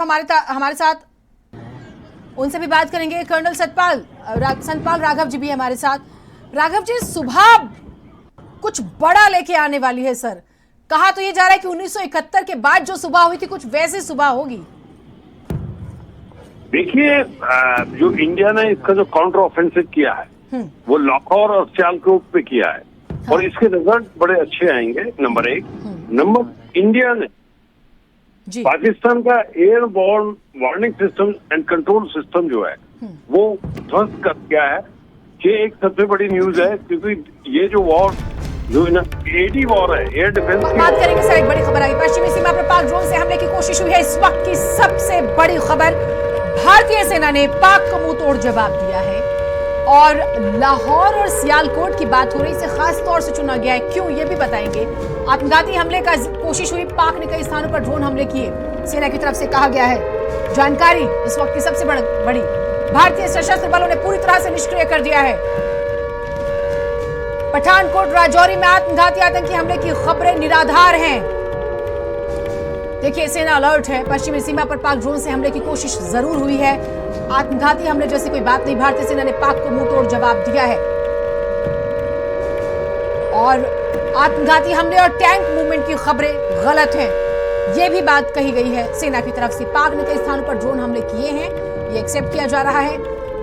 हमारे साथ उनसे भी बात करेंगे। कर्नल सतपाल राघव जी भी है हमारे साथ। राघव जी, सुबह कुछ बड़ा लेके आने वाली है सर। कहा तो ये जा रहा है कि 1971 के बाद जो सुबह हुई थी कुछ वैसी सुबह होगी। देखिए, जो इंडिया ने इसका जो काउंटर ऑफेंसिव किया है वो लाहौर और सियालकोट पे किया है। हाँ। और इसके रिजल्ट बड़े अच्छे आएंगे। नंबर एक। नंबर, इंडिया ने पाकिस्तान का airborne warning system and control system जो है वो ध्वस्त कर दिया है। ये एक सबसे बड़ी न्यूज है, क्योंकि ये जो वॉर जो एडी वॉर है, एयर डिफेंस की बात करेंगे सर। एक बड़ी खबर आई, पश्चिमी सीमा पर पाक ड्रोन से हमले की कोशिश हुई है। इस वक्त की सबसे बड़ी खबर, भारतीय सेना ने पाक को मुंह तोड़ जवाब दिया है। और लाहौर और सियालकोट की बात हो रही, इसे खास तौर से चुना गया है, क्यों ये भी बताएंगे। आत्मघाती हमले का कोशिश हुई, पाक ने कई स्थानों पर ड्रोन हमले किए, सेना की तरफ से कहा गया है। जानकारी इस वक्त की सबसे बड़ी, भारतीय सशस्त्र बलों ने पूरी तरह से निष्क्रिय कर दिया है। पठानकोट राजौरी में आत्मघाती आतंकी हमले की खबरें निराधार हैं। देखिए, सेना अलर्ट है। पश्चिमी सीमा पर पाक ड्रोन से हमले की कोशिश जरूर हुई है, आत्मघाती हमले जैसी कोई बात नहीं। भारतीय सेना ने पाक को मुंहतोड़ जवाब दिया है। और आत्मघाती हमले और टैंक मूवमेंट की खबरें गलत हैं, यह भी बात कही गई है सेना की तरफ से। पाक ने कई स्थानों पर ड्रोन हमले किए हैं, ये एक्सेप्ट किया जा रहा है।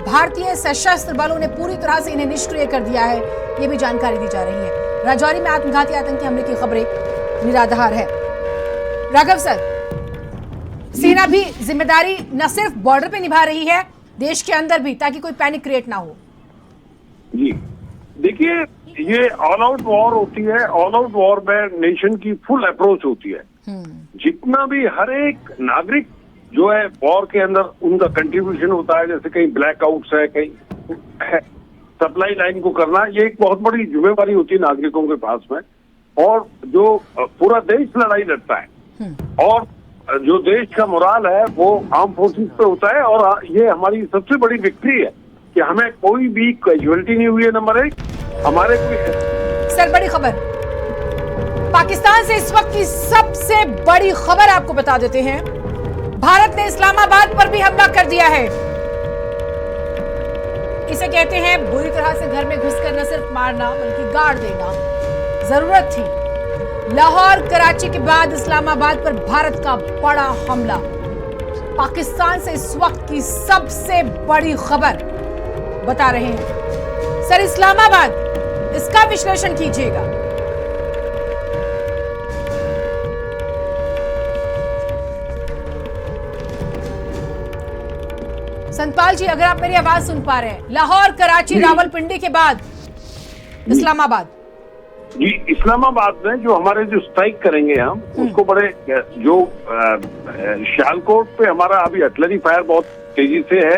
भारतीय सशस्त्र बलों ने पूरी तरह से इन्हें निष्क्रिय कर दिया है, ये भी जानकारी दी जा रही है। राजौरी में आत्मघाती आतंकी हमले की खबरें निराधार है। राघव सर, सेना भी जिम्मेदारी न सिर्फ बॉर्डर पे निभा रही है, देश के अंदर भी, ताकि कोई पैनिक क्रिएट ना हो। जी देखिए, ये ऑल आउट वॉर होती है। ऑल आउट वॉर में नेशन की फुल अप्रोच होती है। जितना भी हर एक नागरिक जो है वॉर के अंदर उनका कंट्रीब्यूशन होता है, जैसे कहीं ब्लैकआउट्स है, कहीं सप्लाई लाइन को करना, ये एक बहुत बड़ी जिम्मेवारी होती है नागरिकों के पास में। और जो पूरा देश लड़ाई लड़ता है और जो देश का मोराल है वो आर्म फोर्सेस पे होता है। और ये हमारी सबसे बड़ी विक्ट्री है कि हमें कोई भी कैजुअलिटी नहीं हुई है। नंबर एक, हमारे सर बड़ी खबर पाकिस्तान से इस वक्त की सबसे बड़ी खबर आपको बता देते हैं। भारत ने इस्लामाबाद पर भी हमला कर दिया है। इसे कहते हैं बुरी तरह से घर में घुसकर न सिर्फ मारना बल्कि गाड़ देना। जरूरत थी। लाहौर कराची के बाद इस्लामाबाद पर भारत का बड़ा हमला। पाकिस्तान से इस वक्त की सबसे बड़ी खबर बता रहे हैं सर। इस्लामाबाद, इसका विश्लेषण कीजिएगा। संतपाल जी, अगर आप मेरी आवाज सुन पा रहे हैं, लाहौर कराची रावलपिंडी के बाद इस्लामाबाद। जी, इस्लामाबाद में जो हमारे जो स्ट्राइक करेंगे हम उसको बड़े जो सियालकोट पे हमारा अभी आर्टिलरी फायर बहुत तेजी से है।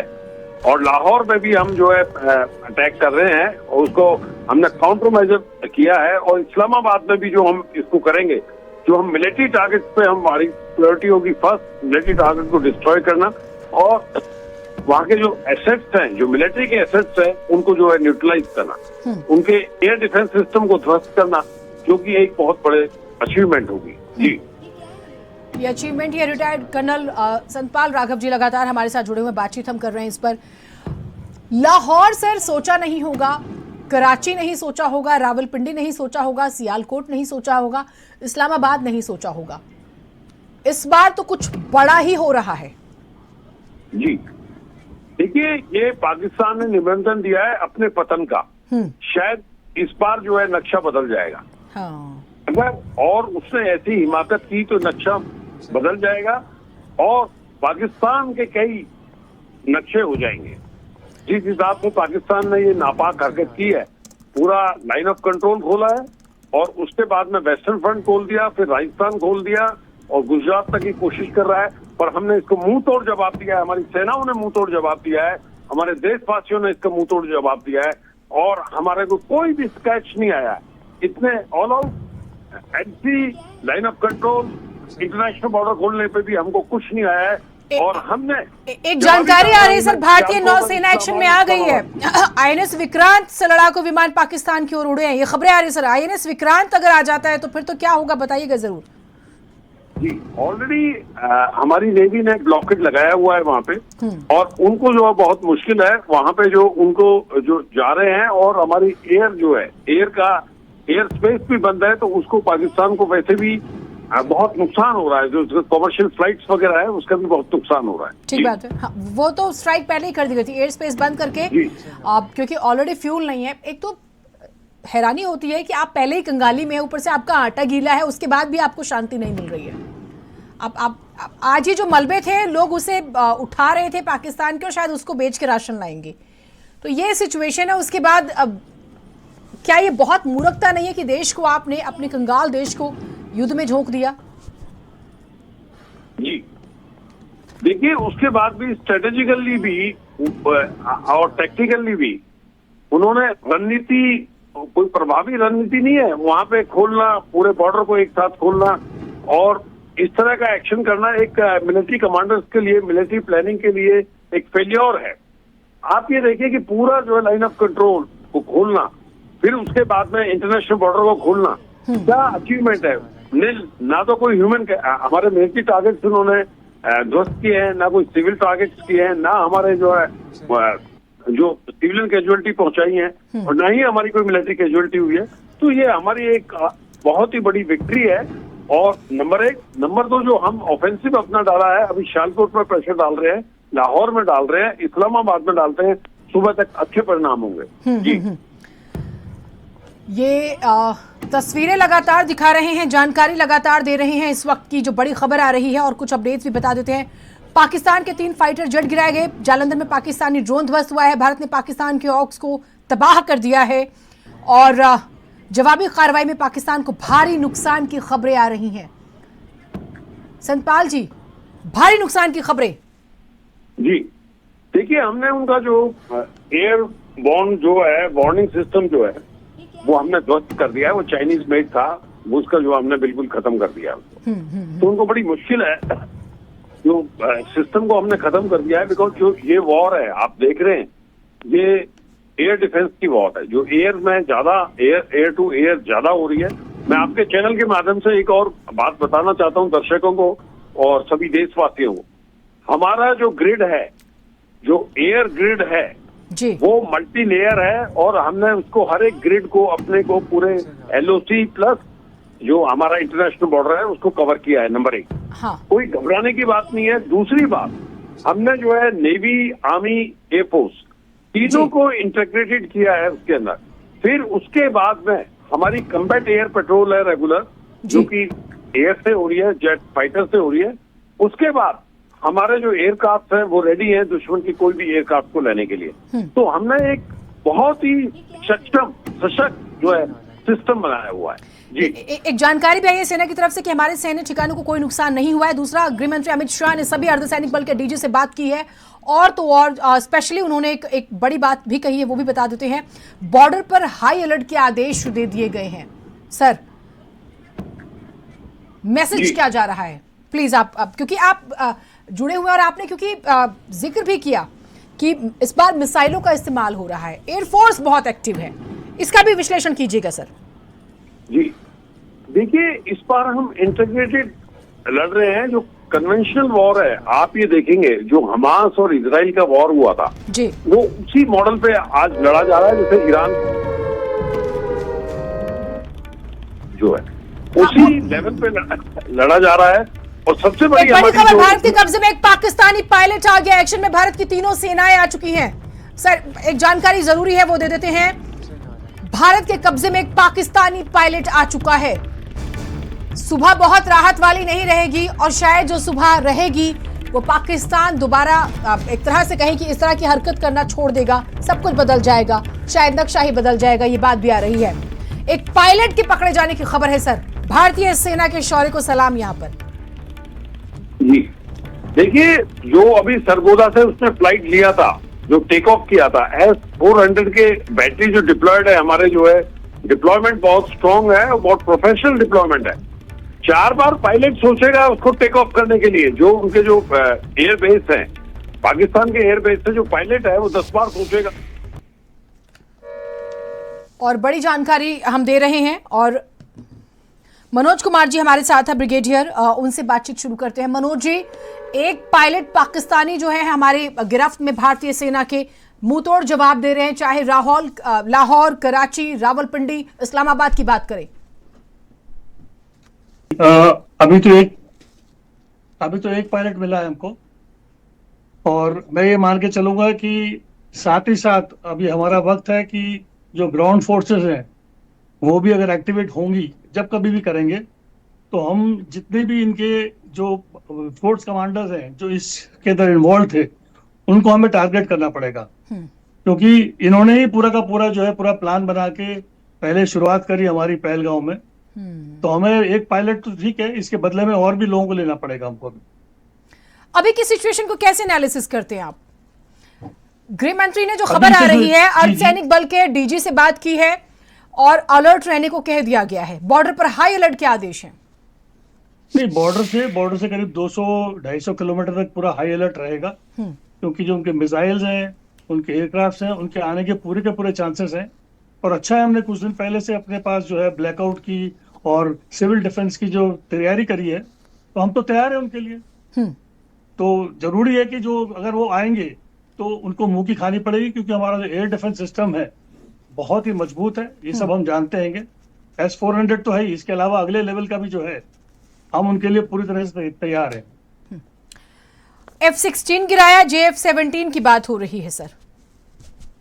और लाहौर में भी हम जो है अटैक कर रहे हैं और उसको हमने काउंटर मेजर किया है। और इस्लामाबाद में भी जो हम इसको करेंगे, जो हम मिलिट्री टारगेट पे हमारी प्रायोरिटी होगी, फर्स्ट मिलिट्री टारगेट को डिस्ट्रॉय करना और वहाँ के जो एसेट्स हैं, जो मिलिट्री के एसेट्स हैं, उनको जो है न्यूट्रलाइज करना, उनके एयर डिफेंस सिस्टम को ध्वस्त करना, जो कि एक बहुत बड़े अचीवमेंट होगी। जी, ये अचीवमेंट ये रिटायर्ड कर्नल सतपाल राघव जी लगातार हमारे साथ जुड़े हुए, बातचीत हम कर रहे हैं इस पर। लाहौर सर सोचा नहीं होगा, कराची नहीं सोचा होगा, रावलपिंडी नहीं सोचा होगा, सियालकोट नहीं सोचा होगा, इस्लामाबाद नहीं सोचा होगा। इस बार तो कुछ बड़ा ही हो रहा है। जी देखिए, ये पाकिस्तान ने निमंत्रण दिया है अपने पतन का। शायद इस बार जो है नक्शा बदल जाएगा। हाँ। अगर और उसने ऐसी हिमाकत की तो नक्शा बदल जाएगा और पाकिस्तान के कई नक्शे हो जाएंगे। जिस हिसाब से पाकिस्तान ने ये नापाक हरकत की है, पूरा लाइन ऑफ कंट्रोल खोला है और उसके बाद में वेस्टर्न फ्रंट खोल दिया, फिर राजस्थान खोल दिया और गुजरात तक की कोशिश कर रहा है। पर हमने इसको मुंह तोड़ जवाब दिया है, हमारी सेनाओं ने मुंह तोड़ जवाब दिया है, हमारे देशवासियों ने इसका मुंह तोड़ जवाब दिया है। और हमारे को कोई भी स्क्रैच नहीं आया है। इतने all out anti line of control, international border खोलने पे भी हमको कुछ नहीं आया है। और हमने एक जानकारी आ रही है सर, भारतीय नौसेना एक्शन में आ गई है। आईएनएस विक्रांत से लड़ाकू विमान पाकिस्तान की ओर उड़े हैं, ये खबरें आ रही है सर। आईएनएस विक्रांत अगर आ जाता है तो फिर तो क्या होगा, बताइएगा जरूर। जी ऑलरेडी हमारी नेवी ने ब्लॉकेट लगाया हुआ है वहाँ पे, और उनको जो है बहुत मुश्किल है वहाँ पे जो उनको जो जा रहे हैं, और हमारी एयर जो है एयर स्पेस भी बंद है, तो उसको पाकिस्तान को वैसे भी बहुत नुकसान हो रहा है। जो कमर्शियल फ्लाइट्स वगैरह है उसका भी बहुत नुकसान हो रहा है। ठीक बात है। हाँ, वो तो स्ट्राइक पहले ही कर दी गई थी, एयर स्पेस बंद करके, क्योंकि ऑलरेडी फ्यूल नहीं है। एक तो हैरानी होती है कि आप पहले ही कंगाली में है, ऊपर से आपका आटा गीला है, उसके बाद भी आपको शांति नहीं मिल रही है। आप आज ही जो मलबे थे लोग उसे उठा रहे थे पाकिस्तान के, और शायद उसको बेच के राशन लाएंगे। तो ये सिचुएशन है। उसके बाद अब क्या ये बहुत मूर्खता नहीं है कि देश को आपने, अपने कंगाल देश को युद्ध में झोंक दिया? जी देखिए, उसके बाद भी स्ट्रेटेजिकली भी और टैक्टिकली भी उन्होंने रणनीति, कोई प्रभावी रणनीति नहीं है वहां पे खोलना, पूरे बॉर्डर को एक साथ खोलना और इस तरह का एक्शन करना एक मिलिट्री कमांडर्स के लिए, मिलिट्री प्लानिंग के लिए एक फेल्योर है। आप ये देखिए कि पूरा जो है लाइन ऑफ कंट्रोल को खोलना, फिर उसके बाद में इंटरनेशनल बॉर्डर को खोलना, क्या अचीवमेंट है? ना तो कोई ह्यूमन, हमारे मिलिट्री टारगेट्स उन्होंने ध्वस्त किए हैं, ना कोई सिविल टारगेट्स किए हैं, ना हमारे जो है जो सिविलियन कैजुअलिटी पहुंचाई है, और ना ही हमारी कोई मिलिट्री कैजुअलिटी हुई है। तो ये हमारी एक बहुत ही बड़ी विक्ट्री है। और नंबर 1, नंबर 2, जो हम ऑफेंसिव अपना डाला है, अभी सियालकोट में प्रेशर डाल रहे हैं, लाहौर में डाल रहे हैं, इस्लामाबाद में डालते हैं, सुबह तक अच्छे परिणाम होंगे। जी ये तस्वीरें लगातार दिखा रहे हैं, जानकारी लगातार दे रहे हैं। इस वक्त की जो बड़ी खबर आ रही है और कुछ अपडेट्स भी बता देते हैं। पाकिस्तान के 3 फाइटर जेट गिराए गए, जालंधर में पाकिस्तानी ड्रोन ध्वस्त हुआ है, भारत ने पाकिस्तान के ऑक्स को तबाह कर दिया है, और जवाबी कार्रवाई में पाकिस्तान को भारी नुकसान की खबरें आ रही हैं। संतपाल जी, भारी नुकसान की खबरें। जी देखिए, हमने उनका जो एयर बॉर्न जो है वार्निंग सिस्टम जो है वो हमने ध्वस्त कर दिया है। वो चाइनीज मेड था, उसका जो हमने बिल्कुल खत्म कर दिया उसको। तो उनको बड़ी मुश्किल है, जो सिस्टम को हमने खत्म कर दिया है, बिकॉज जो ये वॉर है आप देख रहे हैं, ये एयर डिफेंस की वॉर है, जो एयर में ज्यादा, एयर टू एयर ज्यादा हो रही है। मैं आपके चैनल के माध्यम से एक और बात बताना चाहता हूं दर्शकों को और सभी देशवासियों को। हमारा जो ग्रिड है, जो एयर ग्रिड है जी, वो मल्टी लेयर है, और हमने उसको हर एक ग्रिड को अपने को पूरे LOC प्लस जो हमारा इंटरनेशनल बॉर्डर है उसको कवर किया है। नंबर 1, हाँ, कोई घबराने की बात नहीं है। दूसरी बात, हमने जो है नेवी, आर्मी, एयरफोर्स तीनों को इंटीग्रेटेड किया है उसके अंदर। फिर उसके बाद में हमारी कम्बैट एयर पेट्रोल है रेगुलर, जो कि एयर से हो रही है, जेट फाइटर से हो रही है। उसके बाद हमारे जो एयरक्राफ्ट हैं वो रेडी हैं दुश्मन की कोई भी एयरक्राफ्ट को लेने के लिए। तो हमने एक बहुत ही सक्षम, सशक्त जो है सिस्टम बनाया हुआ है। जी एक जानकारी भी आई है सेना की तरफ से कि हमारे सैन्य ठिकानों को कोई नुकसान नहीं हुआ है। दूसरा, गृह मंत्री अमित शाह ने सभी अर्धसैनिक बल के DG से बात की है, और तो और स्पेशली उन्होंने एक बड़ी बात भी कही है, वो भी बता देते हैं। बॉर्डर पर हाई अलर्ट के आदेश दे दिए गए हैं। सर, मैसेज क्या जा रहा है? प्लीज आप क्योंकि आप जुड़े हुए, और आपने क्योंकि जिक्र भी किया कि इस बार मिसाइलों का इस्तेमाल हो रहा है, एयरफोर्स बहुत एक्टिव है, इसका भी विश्लेषण कीजिएगा सर। जी देखिए, इस बार हम इंटीग्रेटेड लड़ रहे हैं। जो कन्वेंशनल वॉर है, आप ये देखेंगे जो हमास और इजराइल का वॉर हुआ था जी, वो उसी मॉडल पे आज लड़ा जा रहा है, जैसे ईरान जो है उसी लेवल पे लड़ा जा रहा है। और सबसे बड़ी खबर, भारत के कब्जे में एक पाकिस्तानी पायलट आ गया। एक्शन में भारत की तीनों सेनाएं आ चुकी हैं। सर, एक जानकारी जरूरी है, वो दे देते हैं। भारत के कब्जे में एक पाकिस्तानी पायलट आ चुका है। सुबह बहुत राहत वाली नहीं रहेगी, और शायद जो सुबह रहेगी वो पाकिस्तान दोबारा एक तरह से कहें कि इस तरह की हरकत करना छोड़ देगा, सब कुछ बदल जाएगा, शायद नक्शा ही बदल जाएगा। ये बात भी आ रही है। एक पायलट के पकड़े जाने की खबर है। सर, भारतीय सेना के शौर्य को सलाम यहाँ पर। जी देखिए, जो अभी सरगोदा से उसने फ्लाइट लिया था, जो टेक ऑफ किया था, S-400 के बैटरी जो डिप्लॉयड है, हमारे जो है डिप्लॉयमेंट बहुत स्ट्रांग है और बहुत प्रोफेशनल डिप्लॉयमेंट है। 4 बार पायलट सोचेगा उसको टेक ऑफ करने के लिए। जो उनके जो एयर बेस है, पाकिस्तान के एयर बेस से जो पायलट है वो 10 बार सोचेगा। और बड़ी जानकारी हम दे रहे हैं, और मनोज कुमार जी हमारे साथ है, ब्रिगेडियर, उनसे बातचीत शुरू करते हैं। मनोज जी, एक पायलट पाकिस्तानी जो है हमारे गिरफ्त में भारतीय सेना के मुंह तोड़ जवाब दे रहे हैं, चाहे लाहौर, कराची, रावलपिंडी, इस्लामाबाद की बात करें। अभी तो एक पायलट मिला है हमको, और मैं ये मान के चलूंगा कि साथ ही साथ अभी हमारा वक्त है कि जो ग्राउंड फोर्सेस हैं वो भी अगर एक्टिवेट होंगी, जब कभी भी करेंगे, तो हम जितने भी इनके जो फोर्स कमांडर्स हैं जो इसके अंदर इन्वॉल्व थे, उनको हमें टारगेट करना पड़ेगा, क्योंकि इन्होंने ही पूरा का पूरा जो है पूरा प्लान बना के पहले शुरुआत करी हमारी पहलगांव में। तो हमें एक पायलट तो ठीक है, इसके बदले में और भी लोगों को लेना पड़ेगा हमको। अभी की सिचुएशन को कैसे एनालिसिस करते हैं आप? गृह मंत्री ने जो खबर आ रही है, अर्धसैनिक बल के डीजी से बात की है और अलर्ट रहने को कह दिया गया है। बॉर्डर पर हाई अलर्ट के आदेश हैं। नहीं, बॉर्डर से करीब 200-250 किलोमीटर तक पूरा हाई अलर्ट रहेगा, क्योंकि जो उनके मिसाइल्स हैं, उनके एयरक्राफ्ट हैं, उनके आने के पूरे चांसेस हैं। और अच्छा है, हमने कुछ दिन पहले से अपने पास जो है ब्लैकआउट की और सिविल डिफेंस की जो तैयारी करी है, तो हम तो तैयार है उनके लिए। तो जरूरी है कि जो अगर वो आएंगे तो उनको मुंह की खानी पड़ेगी, क्योंकि हमारा जो एयर डिफेंस सिस्टम है बहुत ही मजबूत है, ये सब हम जानते हैं। S-400 तो है ही, इसके अलावा अगले लेवल का भी जो है हम उनके लिए पूरी तरह से तैयार हैं। F-16 गिराया, JF-17 की बात हो रही है सर।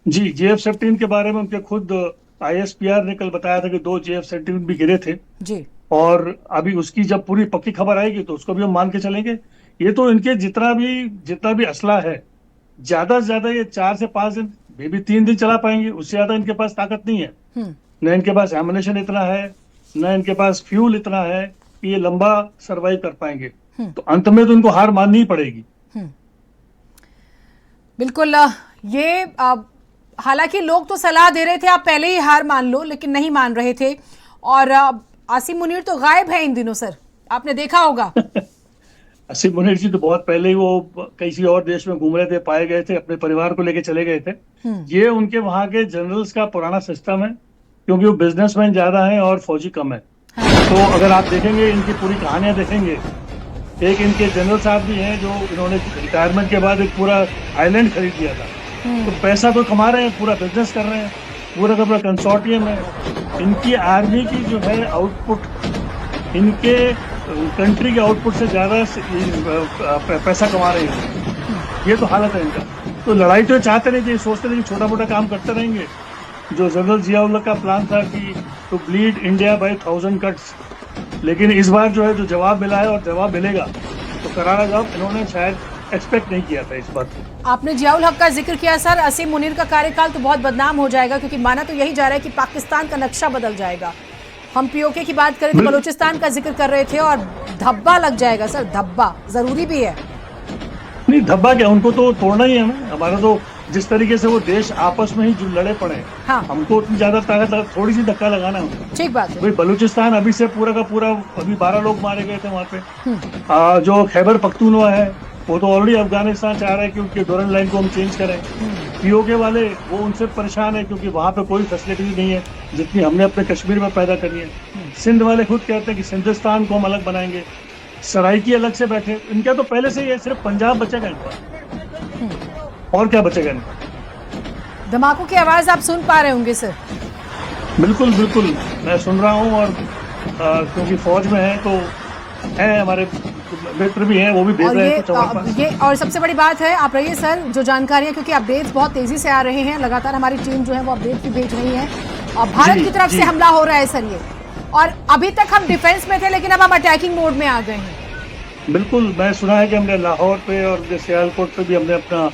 जी, JF-17 के बारे में उनके खुद ISPR ने कल बताया था कि 2 JF-17 भी गिरे थे जी। और अभी उसकी जब पूरी पक्की खबर आएगी तो उसको भी हम मान के चलेंगे। ये तो इनके जितना भी असला है, ज्यादा से ज्यादा ये 4 से 5 दिन, भी 3 दिन चला पाएंगे, उससे ज्यादा इनके पास ताकत नहीं है। न इनके पास एमुनेशन इतना है, न इनके पास फ्यूल इतना है कि ये लंबा सरवाइव कर पाएंगे। तो अंत में तो इनको हार माननी ही पड़ेगी। बिल्कुल। ये हालांकि लोग तो सलाह दे रहे थे आप पहले ही हार मान लो, लेकिन नहीं मान रहे थे। और आसिम मुनीर तो गायब है इन दिनों सर, आपने देखा होगा। आसिम मुनीर जी तो बहुत पहले ही वो किसी और देश में घूम रहे थे, पाए गए थे, अपने परिवार को लेके चले गए थे। ये उनके वहां के जनरल्स का पुराना सिस्टम है, क्योंकि वो बिजनेसमैन ज्यादा है और फौजी कम है। तो अगर आप देखेंगे, इनकी पूरी कहानियां देखेंगे, एक इनके जनरल साहब भी हैं जो इन्होंने रिटायरमेंट के बाद एक पूरा आइलैंड खरीद लिया था। तो पैसा तो कमा रहे हैं, पूरा बिजनेस कर रहे हैं, पूरा का पूरा कंसोर्टियम है। इनकी आर्मी की जो है आउटपुट, इनके कंट्री के आउटपुट से ज्यादा पैसा कमा रहे हैं। ये तो हालत है इनका। तो लड़ाई तो चाहते नहीं थे, सोचते थे कि छोटा मोटा काम करते रहेंगे। जो जनरल जियाउल का प्लान था कि to bleed India by 1000 cuts, लेकिन इस बार जो है जो जवाब मिला है और जवाब मिलेगा तो करारा जवाब इन्होंने शायद एक्सपेक्ट नहीं किया था इस बात को। आपने जियाउल हक का जिक्र किया सर, आसिम मुनीर का कार्यकाल तो बहुत बदनाम हो जाएगा, क्योंकि माना तो यही जा रहा है कि पाकिस्तान का नक्शा बदल जाएगा। हम POK की बात करें तो बलूचिस्तान का जिक्र कर रहे थे, और धब्बा लग जाएगा सर। धब्बा जरूरी भी है। नहीं, धब्बा क्या, उनको तो तोड़ना ही है ना। हमारा तो जिस तरीके से वो देश आपस में ही जो लड़े पड़े, हाँ। हमको उतनी ज्यादा ताकत, थोड़ी सी धक्का लगाना है। ठीक बात है। बलूचिस्तान अभी से पूरा का पूरा, अभी 12 लोग मारे गए थे वहाँ पे। जो खैबर पख्तूनवा है वो तो ऑलरेडी अफगानिस्तान चाह रहा है कि उनके डोरन लाइन को हम चेंज करें। POK वाले वो उनसे परेशान है, क्योंकि वहाँ पे कोई फैसिलिटी नहीं है जितनी हमने अपने कश्मीर में पैदा करनी है। सिंध वाले खुद कहते हैं कि सिंधिस्तान को हम अलग बनाएंगे, सराइकी अलग से बैठे। इनका तो पहले से ही है, सिर्फ पंजाब बचेगा इनका, और क्या बचेगा इनका। धमाकों की आवाज आप सुन पा रहे होंगे सर। बिल्कुल बिल्कुल, मैं सुन रहा हूँ। और क्योंकि फौज में है तो है, हमारे मित्र भी हैं, वो भी भेज रहे हैं ये और सबसे बड़ी बात है, आप रहिए सर, जो जानकारियां, क्योंकि अपडेट्स बहुत तेजी से आ रहे हैं, लगातार हमारी टीम जो है वो अपडेट भी भेज रही है। और भारत की तरफ से हमला हो रहा है सर ये, और अभी तक हम डिफेंस में थे, लेकिन अब हम अटैकिंग मोड में आ गए हैं। बिल्कुल, मैं सुना है कि हमने लाहौर पे और सियालकोट पे भी हमने अपना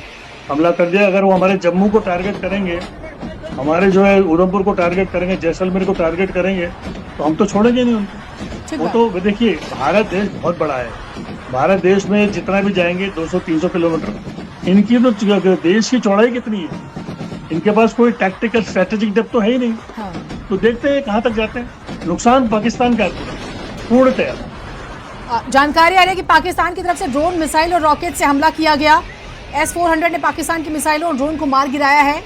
हमला कर दिया। अगर वो हमारे जम्मू को टारगेट करेंगे, हमारे जो है उधमपुर को टारगेट करेंगे, जैसलमेर को टारगेट करेंगे, तो हम तो छोड़ेंगे नहीं उनको। वो तो देखिए, भारत देश बहुत बड़ा है। भारत देश में जितना भी जाएंगे 200-300 किलोमीटर, इनकी तो देश की चौड़ाई कितनी है, इनके पास कोई टैक्टिकल स्ट्रेटेजिक डेप्थ तो है ही नहीं। हाँ। तो देखते हैं कहाँ तक जाते हैं। नुकसान पाकिस्तान का है पूर्णतया। जानकारी आ रही है कि पाकिस्तान की तरफ से ड्रोन, मिसाइल और रॉकेट से हमला किया गया। S-400 ने पाकिस्तान की मिसाइलों और ड्रोन को मार गिराया है।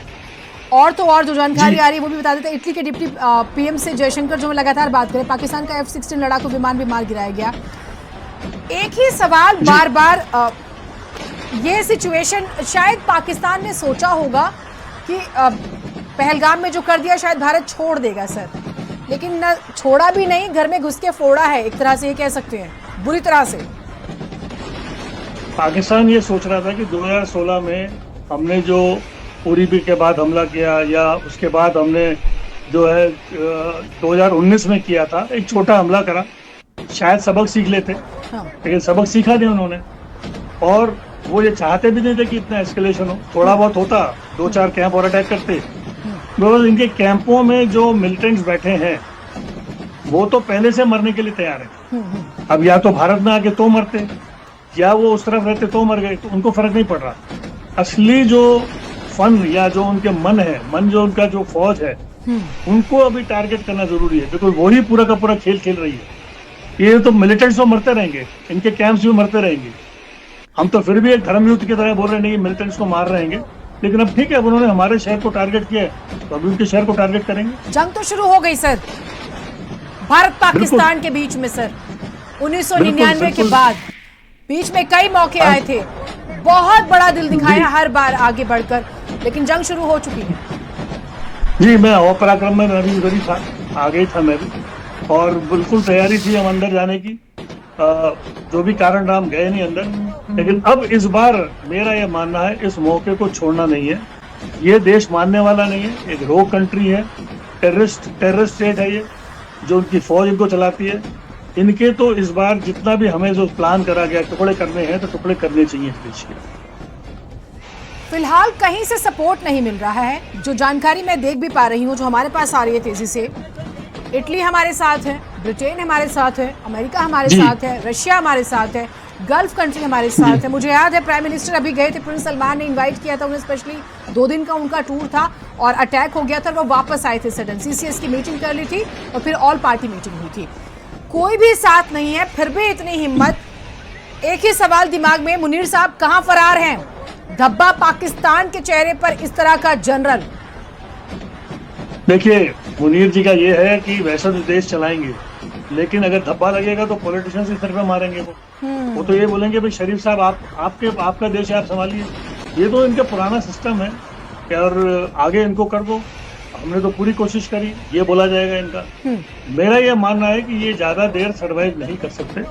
और तो और जो जानकारी आ रही है वो भी बता देते हैं। इटली के डिप्टी पीएम से जयशंकर जो हम लगातार बात करें, पाकिस्तान का F-16 लड़ाकू विमान भी मार गिराया गया। एक ही सवाल बार बार, ये सिचुएशन शायद पाकिस्तान ने सोचा होगा कि पहलगाम में जो कर दिया शायद भारत छोड़ देगा सर, लेकिन न छोड़ा भी नहीं, घर में घुस के फोड़ा है, एक तरह से ये कह सकते हैं, बुरी तरह से। पाकिस्तान ये सोच रहा था कि 2016 में हमने जो उरी के बाद हमला किया या उसके बाद हमने जो है 2019 में किया था, एक छोटा हमला करा, शायद सबक सीख लेते, लेकिन सबक सीखा नहीं उन्होंने। और वो ये चाहते भी नहीं थे कि इतना एस्केलेशन हो, थोड़ा बहुत होता, 2-4 कैंप और अटैक करते। बिकॉज इनके कैंपों में जो मिलिटेंट्स बैठे हैं वो तो पहले से मरने के लिए तैयार है। अब या तो भारत में आके तो मरते, या वो उस तरफ रहते तो मर गए, तो उनको फर्क नहीं पड़ रहा। असली जो फन या जो उनके मन जो उनका जो फौज है, उनको अभी टारगेट करना जरूरी है, बिकॉज वही पूरा का पूरा खेल खेल रही है। ये तो मिलिटेंट्स तो मरते रहेंगे, इनके कैंप्स भी मरते रहेंगे। हम तो फिर भी एक धर्म युद्ध की तरह बोल रहे नहीं मिलिटेंट्स को मार रहेंगे, लेकिन अब ठीक है, अब उन्होंने हमारे शहर को टारगेट किया है तो अभी उनके शहर को टारगेट करेंगे। जंग तो शुरू हो गई सर, भारत पाकिस्तान के बीच में सर, 1999 के बाद बीच में कई मौके आए थे, बहुत बड़ा दिल दिखाया हर बार आगे बढ़कर, लेकिन जंग शुरू हो चुकी है। जी, मैं पराक्रम में मैं भी उधर ही था, आगे ही था मैं भी, और बिल्कुल तैयारी थी हम अंदर जाने की। जो भी कारण रहा हम गए नहीं अंदर, लेकिन अब इस बार मेरा ये मानना है इस मौके को छोड़ना नहीं है। ये देश मानने वाला नहीं है, एक रोग कंट्री है, टेररिस्ट स्टेट है ये, जो उनकी फौज इनको चलाती है। इनके तो इस बार जितना भी हमें जो प्लान करा गया टुकड़े करने हैं तो टुकड़े करने चाहिए इस देश के। फिलहाल कहीं से सपोर्ट नहीं मिल रहा है, जो जानकारी मैं देख भी पा रही हूँ, जो हमारे पास आ रही है तेजी से। इटली हमारे साथ है, ब्रिटेन हमारे साथ है, अमेरिका हमारे साथ है, रशिया हमारे साथ है, गल्फ कंट्री हमारे साथ है। मुझे याद है प्राइम मिनिस्टर अभी गए थे, प्रिंस सलमान ने इनवाइट किया था उन्हें स्पेशली, 2 दिन का उनका टूर था और अटैक हो गया था, वो वापस आए थे सडन, CCS की मीटिंग कर ली थी और फिर ऑल पार्टी मीटिंग हुई थी। कोई भी साथ नहीं है, फिर भी इतनी हिम्मत। एक ही सवाल दिमाग में, मुनीर साहब कहां फरार हैं? धब्बा पाकिस्तान के चेहरे पर इस तरह का जनरल। देखिए, मुनीर जी का ये है कि वैसा तो देश चलाएंगे, लेकिन अगर धब्बा लगेगा तो पॉलिटिशियंस इस तरफ मारेंगे। वो तो ये बोलेंगे भाई शरीफ साहब आपका देश है, आप संभालिए। ये तो इनका पुराना सिस्टम है और आगे इनको कर दो, हमने तो पूरी कोशिश करी, ये बोला जाएगा इनका। मेरा ये मानना है कि ये ज्यादा देर सर्वाइव नहीं कर सकते,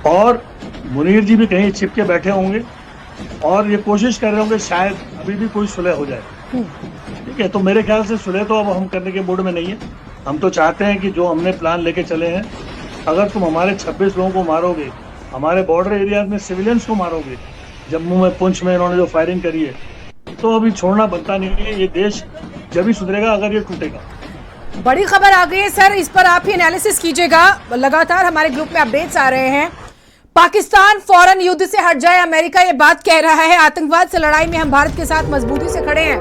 और मुनीर जी भी कहीं छिप के बैठे होंगे और ये कोशिश कर रहे होंगे शायद अभी भी कोई सुलह हो जाए। ठीक है, तो मेरे ख्याल से सुलह तो अब हम करने के मूड में नहीं है। हम तो चाहते हैं कि जो हमने प्लान लेके चले हैं, अगर तुम हमारे 26 लोगों को मारोगे, हमारे बॉर्डर एरियाज में सिविलियंस को मारोगे, जम्मू में, पुंछ में इन्होंने जो फायरिंग करी है, तो अभी छोड़ना बनता नहीं है। ये देश जब भी सुधरेगा अगर ये टूटेगा। बड़ी खबर आ गई है सर, इस पर आप ही एनालिसिस कीजिएगा। लगातार हमारे ग्रुप में अपडेट्स आ रहे हैं। पाकिस्तान फौरन युद्ध से हट जाए, अमेरिका ये बात कह रहा है। आतंकवाद से लड़ाई में हम भारत के साथ मजबूती से खड़े हैं,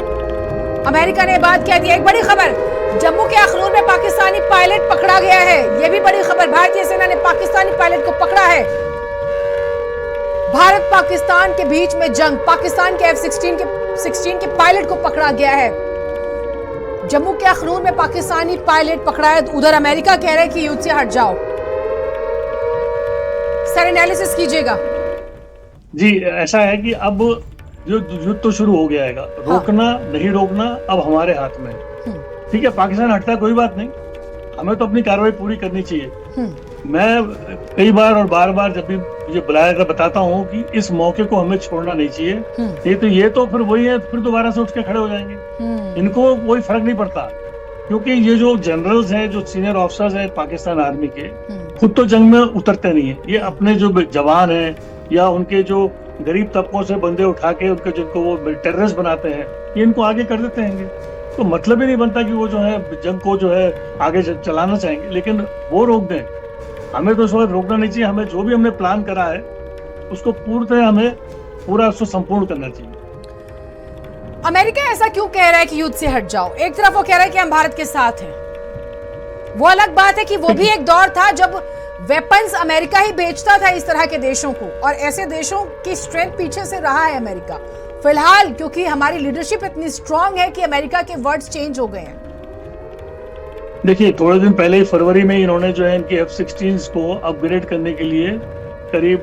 अमेरिका ने बात कह दी। एक बड़ी खबर, जम्मू के अखनूर में पाकिस्तानी पायलट पकड़ा गया है, यह भी बड़ी खबर। भारतीय सेना ने पाकिस्तानी पायलट को पकड़ा है। भारत पाकिस्तान के बीच में जंग, पाकिस्तान के F-16 के पायलट को पकड़ा गया है। जम्मू के अखनूर में पाकिस्तानी पायलट पकड़ा है, उधर अमेरिका कह रहा है कि युद्ध से हट जाओ। सर एनालिसिस कीजिएगा। जी, ऐसा है कि अब जो युद्ध तो शुरू हो गया है, रोकना नहीं रोकना अब हमारे हाथ में है। ठीक है, पाकिस्तान हटता है कोई बात नहीं, हमें तो अपनी कार्रवाई पूरी करनी चाहिए। मैं कई बार और बार बार जब भी मुझे बुलाया कर बताता हूँ कि इस मौके को हमें छोड़ना नहीं चाहिए। ये तो फिर वही है, फिर दोबारा से उठ के खड़े हो जाएंगे। इनको कोई फर्क नहीं पड़ता, क्योंकि ये जो जनरल्स हैं, जो सीनियर ऑफिसर्स हैं पाकिस्तान आर्मी के, खुद तो जंग में उतरते नहीं है। ये अपने जो जवान हैं या उनके जो गरीब तबकों से बंदे उठा के उनके जिनको वो टेररिस्ट बनाते हैं, ये इनको आगे कर देते हैं। तो मतलब ही नहीं बनता कि वो जो है जंग को जो है आगे चलाना चाहेंगे, लेकिन वो रोक दें। हमें तो इस वक्त रोकना नहीं चाहिए। हमें जो भी हमने प्लान करा है उसको पूर्णतः हमें पूरा उसको संपूर्ण करना चाहिए। अमेरिका ऐसा क्यों कह रहा है कि युद्ध से हट जाओ? एक तरफ वो कह रहा है कि हम भारत के साथ हैं, वो अलग बात है कि वो भी एक दौर था जब वेपन्स अमेरिका ही बेचता था इस तरह के देशों को, और ऐसे देशों की स्ट्रेंथ पीछे से रहा है अमेरिका। फिलहाल क्योंकि हमारी लीडरशिप इतनी स्ट्रांग है कि अमेरिका के वर्ड्स चेंज हो गए हैं। देखिए, थोड़े दिन पहले ही फरवरी में इन्होंने जो है इनकी F-16s को अपग्रेड करने के लिए करीब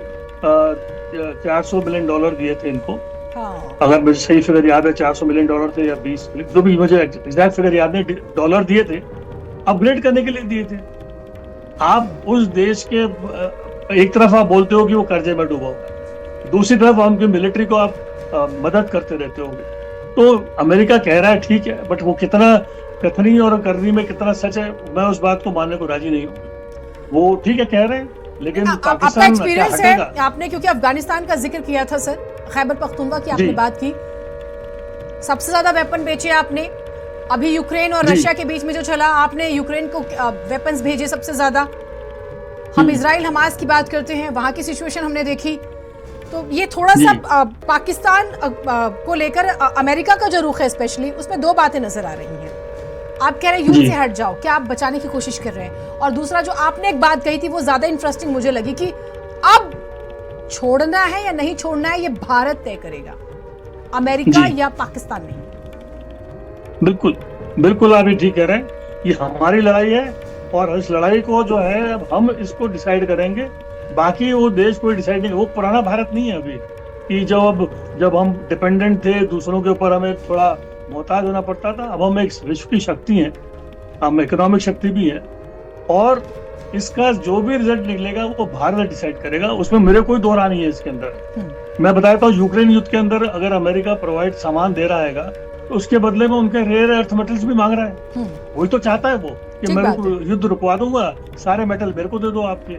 $400 मिलियन दिए थे इनको। हाँ। अगर मुझे सही फिगर याद है, $400 मिलियन थे या 20, जो भी मुझे एग्जैक्ट फिगर याद नहीं, डॉलर दिए थे, अपग्रेड करने के लिए दिए थे। आप उस देश के एक तरफ आप बोलते हो कि वो कर्जे में डूबा हुआ है, दूसरी तरफ उनकी मिलिट्री को आप मदद करते रहते होंगे। तो अमेरिका कह रहा है ठीक है, बट वो कितना कथनी और करनी में कितना सच है, मैं उस बात को मानने को राजी नहीं हूँ। वो ठीक है कह रहे हैं, लेकिन आपका पाकिस्तान एक्सपीरियंस है, आपने क्योंकि अफगानिस्तान का जिक्र किया था सर, खैबर पख्तूनख्वा की आपने बात की, सबसे ज्यादा वेपन बेचे आपने। अभी यूक्रेन और रशिया के बीच में जो चला, आपने यूक्रेन को वेपन्स भेजे सबसे ज्यादा। हम इजराइल हमास की बात करते हैं, वहां की सिचुएशन हमने देखी। तो ये थोड़ा सा पाकिस्तान को लेकर अमेरिका का जो रुख है स्पेशली, उसमें दो बातें नजर आ रही हैं। आप कह रहे हैं युद्ध से हट जाओ, क्या आप बचाने की कोशिश कर रहे हैं? और दूसरा जो आपने एक बात कही थी वो ज्यादा इंटरेस्टिंग मुझे लगी कि अब छोड़ना है या नहीं छोड़ना है ये भारत तय करेगा, अमेरिका या पाकिस्तान नहीं। बिल्कुल बिल्कुल, आप ये ठीक कह रहे हैं, ये हमारी लड़ाई है और इस लड़ाई को जो है अब हम इसको डिसाइड करेंगे, बाकी वो देश कोई डिसाइड नहीं। वो पुराना भारत नहीं है अभी कि जब हम डिपेंडेंट थे दूसरों के ऊपर, हमें थोड़ा मोहताज होना पड़ता था। अब हम एक विश्व की शक्ति हैं, हम इकोनॉमिक शक्ति भी है, और इसका जो भी रिजल्ट निकलेगा वो भारत डिसाइड करेगा, उसमें मेरे कोई दो राय नहीं है इसके अंदर। मैं बताता हूँ, यूक्रेन युद्ध के अंदर अगर अमेरिका प्रोवाइड सामान दे रहा है तो उसके बदले में उनके रेयर अर्थ मेटल्स भी मांग रहा है। वही तो चाहता है वो कि मैं युद्ध रुकवा दूंगा, सारे मेटल मेरे को दे दो आपके।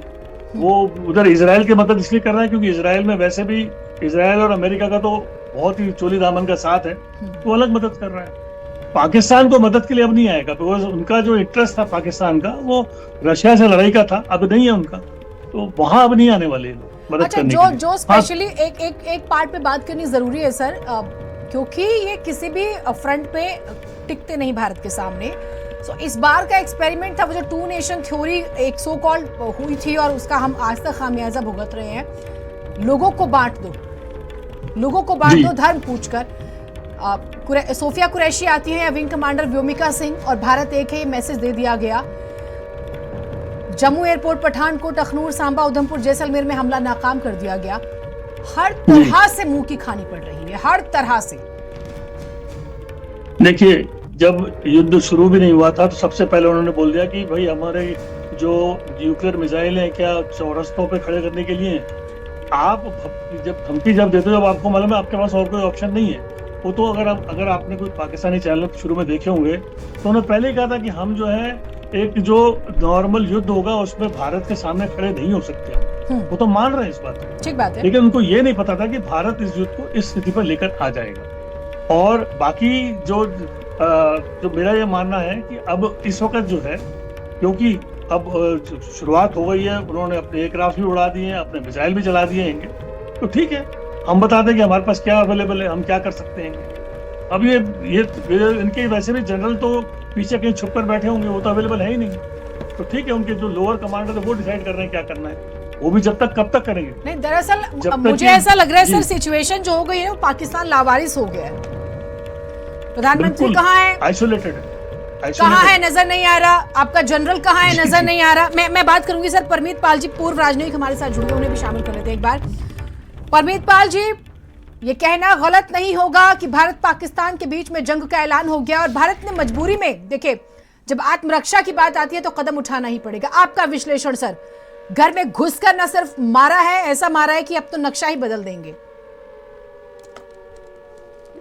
वो उधर इजराइल की मदद इसलिए कर रहा है क्योंकि इजराइल में वैसे भी इजराइल और अमेरिका का तो बहुत ही चोली दामन का साथ है, तो अलग मदद कर रहा है। पाकिस्तान को मदद के लिए अब नहीं आएगा, बिकॉज उनका जो इंटरेस्ट था पाकिस्तान का वो रशिया से लड़ाई का था, अब नहीं है उनका, तो वहां अब नहीं आने वाले मदद अच्छा, करने के लिए। जो स्पेशली एक पार्ट पे बात करनी जरूरी है सर, क्योंकि ये किसी भी फ्रंट पे टिकते नहीं भारत के सामने। सो इस बार का एक्सपेरिमेंट था वो जो 2 नेशन थ्योरी एक सो कॉल्ड हुई थी, और उसका हम आज तक खामियाजा भुगत रहे हैं। लोगों को बांट दो, लोगों को बांट दो धर्म पूछकर। सोफिया कुरैशी आती है या विंग कमांडर व्योमिका सिंह, और भारत एक है, ये मैसेज दे दिया गया। जम्मू एयरपोर्ट, पठानकोट, अखनूर, सांबा, उधमपुर, जैसलमेर में हमला नाकाम कर दिया गया। हर तरह से मुंह की खानी पड़ रही है, हर तरह से। देखिए, जब युद्ध शुरू भी नहीं हुआ था तो सबसे पहले उन्होंने बोल दिया कि भाई हमारे जो न्यूक्लियर मिसाइल हैं क्या चौरस्तों पे खड़े करने के लिए, आप जब धमकी देते हो, जब आपको मालूम है आपके पास और कोई ऑप्शन नहीं है। वो तो अगर आपने कोई पाकिस्तानी चैनल शुरू में देखे होंगे तो उन्होंने पहले ही कहा था कि हम जो है एक जो नॉर्मल युद्ध होगा उसमें भारत के सामने खड़े नहीं हो सकते। वो तो मान रहे हैं इस बात को, ठीक बात है, लेकिन उनको ये नहीं पता था कि भारत इस युद्ध को इस स्थिति पर लेकर आ जाएगा। और बाकी जो मेरा ये मानना है कि अब इस वक्त जो है, क्योंकि अब शुरुआत हो गई है, उन्होंने अपने एयरक्राफ्ट भी उड़ा दिए हैं, अपने मिसाइल भी चला दिए हैं, तो ठीक है, हम बता दें कि हमारे पास क्या अवेलेबल है, हम क्या कर सकते हैं। अब ये इनके वैसे भी जनरल तो पीछे कहीं छुप कर बैठे होंगे, वो तो अवेलेबल है ही नहीं, तो ठीक है, उनके जो लोअर कमांडर है वो डिसाइड कर रहे हैं क्या करना है। वो भी जब तक कब तक करेंगे? नहीं, दरअसल मुझे ऐसा लग रहा है सर, सिचुएशन जो हो गई है वो पाकिस्तान लावारिस हो गया है। प्रधानमंत्री कहाँ है? आइसोलेटेड है, कहाँ है नजर नहीं आ रहा। आपका जनरल कहाँ है? नजर नहीं आ रहा। मैं बात करूंगी सर, परमीत पाल जी पूर्व राजनयिक हमारे साथ जुड़े, उन्हें भी शामिल कर लेते हैं एक बार। परमीत पाल जी, ये कहना गलत नहीं होगा कि भारत पाकिस्तान के बीच में जंग का ऐलान हो गया और भारत ने मजबूरी में, देखिए जब आत्मरक्षा की बात आती है तो कदम उठाना ही पड़ेगा। आपका विश्लेषण सर, घर में घुसकर न सिर्फ मारा है, ऐसा मारा है कि अब तो नक्शा ही बदल देंगे।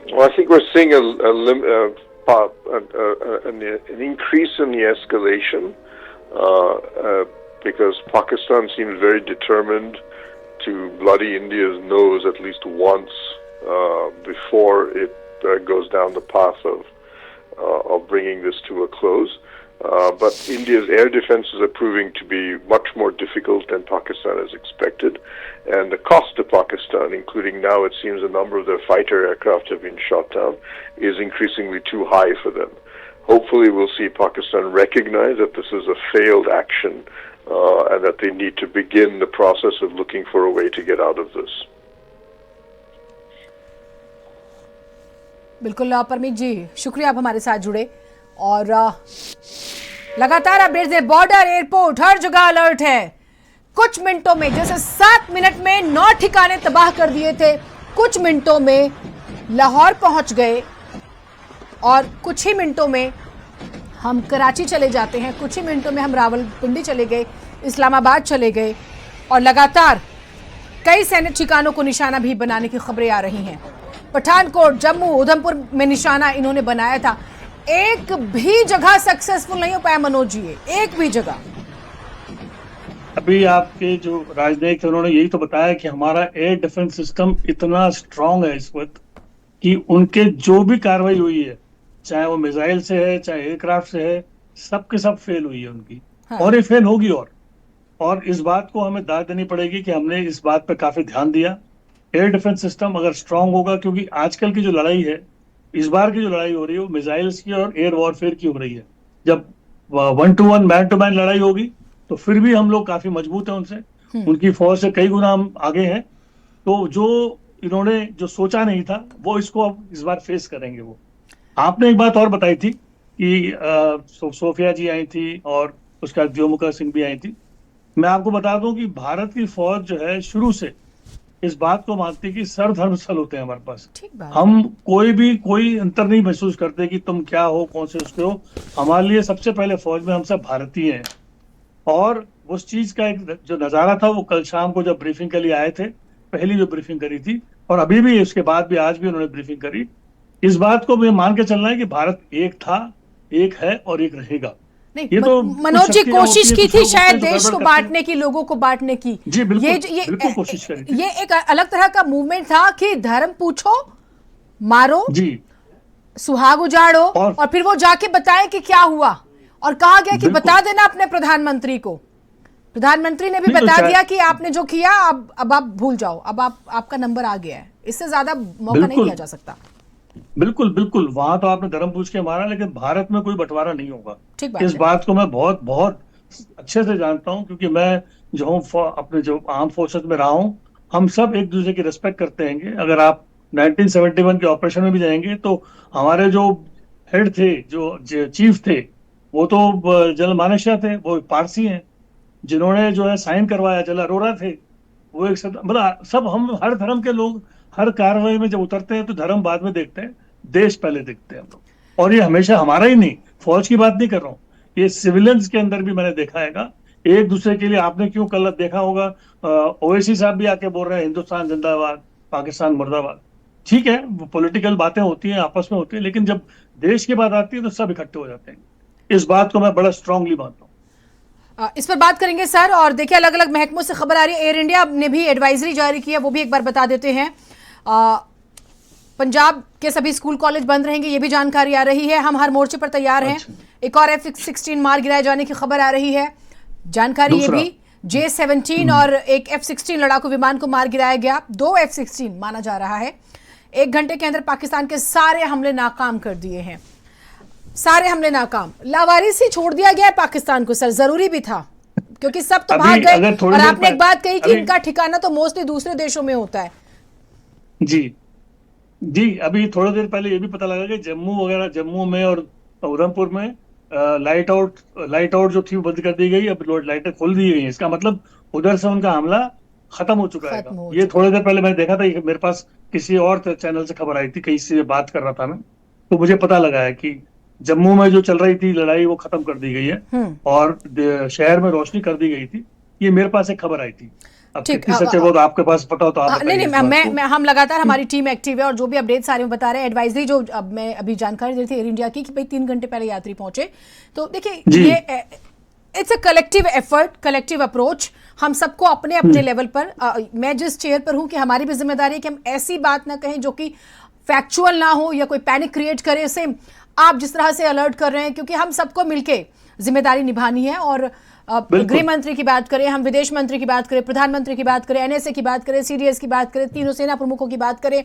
Well, I think we're seeing an increase in the escalation because Pakistan seems very determined to bloody India's nose at least once before it goes down the path of bringing this to a close. But India's air defenses are proving to be much more difficult than Pakistan has expected. And the cost to Pakistan, including now it seems a number of their fighter aircraft have been shot down, is increasingly too high for them. Hopefully we'll see Pakistan recognize that this is a failed action and that they need to begin the process of looking for a way to get out of this. बिल्कुल परमीत जी, शुक्रिया आप हमारे साथ जुड़े। और लगातार updates है, border, airport, हर जगह अलर्ट है। कुछ मिनटों में, जैसे 7 मिनट में 9 ठिकाने तबाह कर दिए थे, कुछ मिनटों में लाहौर पहुंच गए और कुछ ही मिनटों में हम कराची चले जाते हैं, कुछ ही मिनटों में हम रावलपिंडी चले गए, इस्लामाबाद चले गए और लगातार कई सैन्य ठिकानों को निशाना भी बनाने की खबरें आ रही हैं। पठानकोट, जम्मू, उधमपुर में निशाना इन्होंने बनाया था, एक भी जगह सक्सेसफुल नहीं हो पाया मनोज जी, एक भी जगह। अभी आपके जो राजनयिक थे उन्होंने यही तो बताया कि हमारा एयर डिफेंस सिस्टम इतना स्ट्रांग है इस वक्त कि उनके जो भी कार्रवाई हुई है, चाहे वो मिसाइल से है चाहे एयरक्राफ्ट से है, सबके सब फेल हुई है उनकी। हाँ। और ये फेल होगी। और इस बात को हमें दाद देनी पड़ेगी कि हमने इस बात पे काफी ध्यान दिया। एयर डिफेंस सिस्टम अगर स्ट्रांग होगा, क्योंकि आजकल की जो लड़ाई है, इस बार की जो लड़ाई हो रही है वो मिसाइल्स की और एयर वॉरफेयर की हो रही है। जब 1-to-1 मैन टू मैन लड़ाई होगी तो फिर भी हम लोग काफी मजबूत हैं उनसे, उनकी फौज से कई गुना हम आगे हैं। तो जो इन्होंने जो सोचा नहीं था वो इसको अब इस बार फेस करेंगे। वो आपने एक बात और बताई थी कि सोफिया जी आई थी और उसके बाद व्योमिका सिंह भी आई थी। मैं आपको बता दूं कि भारत की फौज जो है शुरू से इस बात को मानती है कि सर्वधर्म स्थल होते हैं हमारे पास। ठीक बात। हम कोई अंतर नहीं महसूस करते कि तुम क्या हो, कौन से उसके हो। हमारे लिए सबसे पहले फौज में हम सब भारतीय हैं। और उस चीज का एक जो नजारा था वो कल शाम को जब ब्रीफिंग के लिए आए थे, पहली जो ब्रीफिंग करी थी, और अभी भी उसके बाद भी आज भी उन्होंने ब्रीफिंग करी, इस बात को मैं मान के चलना है कि भारत एक था, एक है और एक रहेगा। नहीं, ये तो मनोज जी कोशिश की थी शायद देश को बांटने बांटने की, लोगों को बांटने की। जी बिल्कुल, ये बिल्कुल कोशिश करी थी। ये एक अलग तरह का मूवमेंट था कि धर्म पूछो, मारो, जी, सुहाग उजाड़ो, और फिर वो जाके बताएं कि क्या हुआ। और कहा गया कि बता देना अपने प्रधानमंत्री को। प्रधानमंत्री ने भी बता दिया कि आपने जो किया अब आप भूल जाओ, अब आपका नंबर आ गया है, इससे ज्यादा मौका नहीं दिया जा सकता। बिल्कुल बिल्कुल, वहां तो आपने धर्म पूछ के मारा, लेकिन भारत में कोई बंटवारा नहीं होगा। ठीक इस बात को मैं बहुत बहुत अच्छे से जानता हूं, क्योंकि मैं जो हूँ अपने जो आर्म फोर्सेस में रहा हूँ, हम सब एक दूसरे की रिस्पेक्ट करते हैं। अगर आप 1971 के ऑपरेशन में भी जाएंगे तो हमारे जो हेड थे, जो चीफ थे, वो तो जनरल मानेकशॉ थे, वो पारसी हैं। जिन्होंने जो है साइन करवाया जनरल अरोरा थे, वो एक मतलब सब हम हर धर्म के लोग हर कार्रवाई में जब उतरते हैं तो धर्म बाद में देखते हैं, देश पहले देखते हैं हम लोग। और ये हमेशा हमारा ही नहीं, फौज की बात नहीं कर रहा हूँ, ये सिविलियंस के अंदर भी मैंने देखा है एक दूसरे के लिए। आपने क्यों कल देखा होगा ओवैसी साहब भी आके बोल रहे हैं हिंदुस्तान जिंदाबाद, पाकिस्तान मुर्दाबाद। ठीक है, वो पॉलिटिकल बातें होती हैं, आपस में होती है, लेकिन जब देश की बात आती है तो सब इकट्ठे हो जाते हैं। इस बात को मैं बड़ा स्ट्रांगली मानता हूँ। इस पर बात करेंगे सर। और देखिए, अलग अलग महकमों से खबर आ रही है, एयर इंडिया ने भी एडवाइजरी जारी की है, वो भी एक बार बता देते हैं। पंजाब के सभी स्कूल कॉलेज बंद रहेंगे, ये भी जानकारी आ रही है। हम हर मोर्चे पर तैयार हैं। एक और F-16 मार गिराए जाने की खबर आ रही है, जानकारी ये भी। J-17 और एक F-16 लड़ाकू विमान को मार गिराया गया, 2 F-16 माना जा रहा है। 1 घंटे के अंदर पाकिस्तान के सारे हमले नाकाम कर दिए हैं, सारे हमले नाकाम। लावारिसी छोड़ दिया गया है पाकिस्तान को सर, जरूरी भी था, क्योंकि सब तो भाग गए। और आपने एक बात कही कि इनका ठिकाना तो मोस्टली दूसरे देशों में होता है। जी, अभी थोड़ी देर पहले ये भी पता लगा कि जम्मू में और उधमपुर में लाइट आउट जो थी बंद कर दी गई, अब लाइटें खोल दी गई हैं। इसका मतलब उधर से उनका हमला खत्म हो चुका है। ये थोड़ी देर पहले मैंने देखा था, मेरे पास किसी और चैनल से खबर आई थी, कहीं से बात कर रहा था मैं, तो मुझे पता लगा है कि जम्मू में जो चल रही थी लड़ाई वो खत्म कर दी गई है और शहर में रोशनी कर दी गई थी। ये मेरे पास एक खबर आई थी। ठीक, सच है वो तो आपके पास पता हो तो आप नहीं, हम लगातार, हमारी टीम एक्टिव है और जो भी अपडेट सारे में बता रहे हैं। एडवाइजरी जो मैं अभी जानकारी दी थी एयर इंडिया की कि भाई 3 घंटे पहले यात्री पहुंचे। तो देखिए, ये it's a collective effort, collective approach. हम सबको अपने अपने लेवल पर, मैं जिस चेयर पर हूं कि हमारी भी जिम्मेदारी है कि हम ऐसी बात ना कहें जो कि फैक्चुअल ना हो या कोई पैनिक क्रिएट करे। सेम आप जिस तरह से अलर्ट कर रहे हैं, क्योंकि हम सबको मिलके जिम्मेदारी निभानी है। और गृह मंत्री की बात करें, हम विदेश मंत्री की बात करें, प्रधानमंत्री की बात करें, NSA की बात करें, CDS की बात करें, तीनों सेना प्रमुखों की बात करें,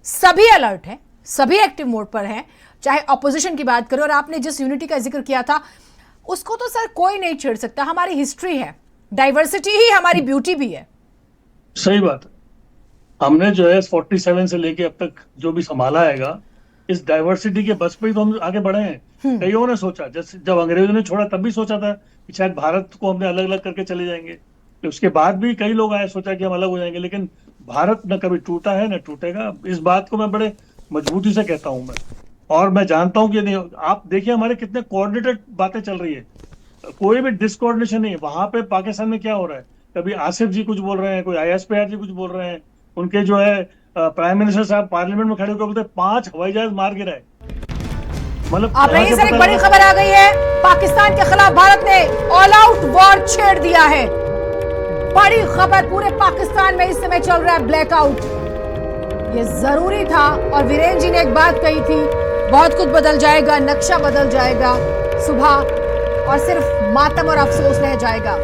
सभी अलर्ट हैं, सभी एक्टिव मोड पर हैं। चाहे ऑपोजिशन की बात करें, और आपने जिस यूनिटी का जिक्र किया था उसको तो सर कोई नहीं छेड़ सकता। हमारी हिस्ट्री है, डाइवर्सिटी ही हमारी ब्यूटी भी है। सही बात है। हमने जो है 47 से लेके अब तक जो भी संभाला हैगा, इस डाइवर्सिटी के बस पे ही तो हम आगे बढ़े हैं। कईयों ने सोचा, जैसे जब अंग्रेजों ने छोड़ा तब भी सोचा था कि शायद भारत को हमने अलग अलग करके चले जाएंगे, तो उसके बाद भी कई लोग आए, सोचा कि हम अलग हो जाएंगे, लेकिन भारत न कभी टूटा है न टूटेगा। इस बात को मैं बड़े मजबूती से कहता हूं मैं, और मैं जानता हूं कि नहीं, आप देखिए हमारे कितने कोऑर्डिनेटेड बातें चल रही है, कोई भी डिसकोऑर्डिनेशन नहीं है। वहां पे पाकिस्तान में क्या हो रहा है, कभी आसिफ जी कुछ बोल रहे हैं, कोई ISPR जी कुछ बोल रहे हैं, उनके जो है प्राइम मिनिस्टर साहब पार्लियामेंट में खड़े होकर बोलते 5 हवाई जहाज मार गिराए। मतलब आप रही सर, एक बड़ी खबर आ गई है, पाकिस्तान के खिलाफ भारत ने ऑल आउट वॉर छेड़ दिया है। बड़ी खबर, पूरे पाकिस्तान में इस समय चल रहा है ब्लैकआउट। ये जरूरी था, और वीरेंद्र जी ने एक बात कही थी, बहुत कुछ बदल जाएगा, नक्शा बदल जाएगा, सुबह और सिर्फ मातम और अफसोस रह जाएगा।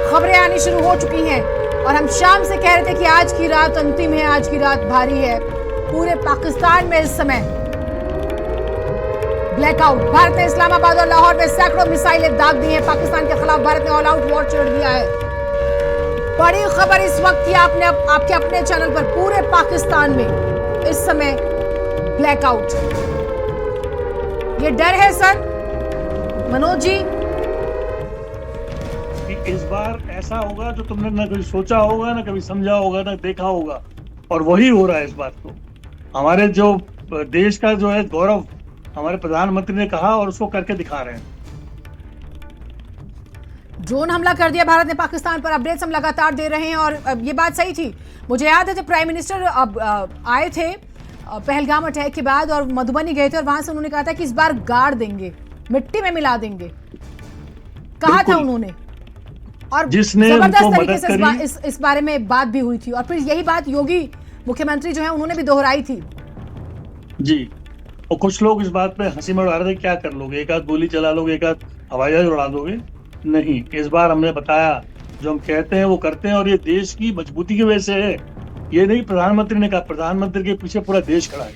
खबरें आनी शुरू हो चुकी हैं, और हम शाम से कह रहे थे कि आज की रात अंतिम है, आज की रात भारी है। पूरे पाकिस्तान में इस समय ब्लैकआउट। भारत ने इस्लामाबाद और लाहौर में सैकड़ों मिसाइलें दाग दी हैं। पाकिस्तान के खिलाफ भारत ने ऑल आउट वॉर छेड़ दिया है। बड़ी खबर इस वक्त की, आपने आपके अपने चैनल पर, पूरे पाकिस्तान में इस समय ब्लैकआउट। ये डर है सर मनोज जी कि इस बार ऐसा होगा जो तुमने ना कभी सोचा होगा, ना कभी समझा होगा, ना देखा होगा, और वही हो रहा है इस बात को। हमारे जो देश का जो है गौरव हमारे प्रधानमंत्री ने कहा, और उसको करके दिखा रहे हैं। ड्रोन हमला कर दिया भारत ने पाकिस्तान पर। अपडेट्स हम लगातार दे रहे हैं, और ये बात सही थी। मुझे याद है जब प्राइम मिनिस्टर आए थे पहलगाम अटैक के बाद, और मधुबनी गए थे, और वहां से उन्होंने कहा था कि इस बार गाड़ देंगे, मिट्टी में मिला देंगे, कहा था उन्होंने। और जिसने जबरदस्त तरीके से इस बारे में बात भी हुई थी, और फिर यही बात योगी मुख्यमंत्री जो है उन्होंने भी दोहराई थी जी। और कुछ लोग इस बात पे हंसी में उड़ा रहे थे, क्या कर लोगे, एक आध गोली चला लोगे, एक आध हवाई जहाज उड़ा दोगे। नहीं, इस बार हमने बताया, जो हम कहते हैं वो करते हैं, और ये देश की मजबूती की वजह से है। ये नहीं प्रधानमंत्री ने कहा, प्रधानमंत्री के पीछे पूरा देश खड़ा है।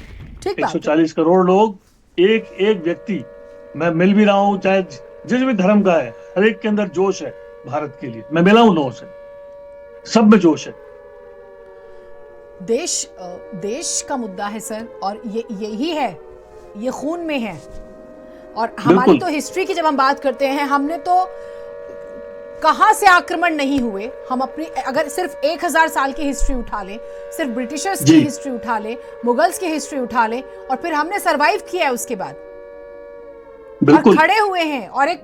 140 करोड़ लोग, एक एक व्यक्ति, मैं मिल भी रहा हूँ चाहे जिस भी धर्म का है, हर एक के अंदर जोश है भारत के लिए। मैं मिला हूं लोगों से, सब में जोश है। देश का मुद्दा है सर, और यही है, ये खून में है। और हमारी तो हिस्ट्री की जब हम बात करते हैं, हमने तो कहां से आक्रमण नहीं हुए, हम अपनी अगर सिर्फ 1000 साल की हिस्ट्री उठा लें, सिर्फ ब्रिटिशर्स की हिस्ट्री उठा लें, मुगल्स की हिस्ट्री उठा लें, और फिर हमने सरवाइव किया है उसके बाद, और खड़े हुए हैं, और एक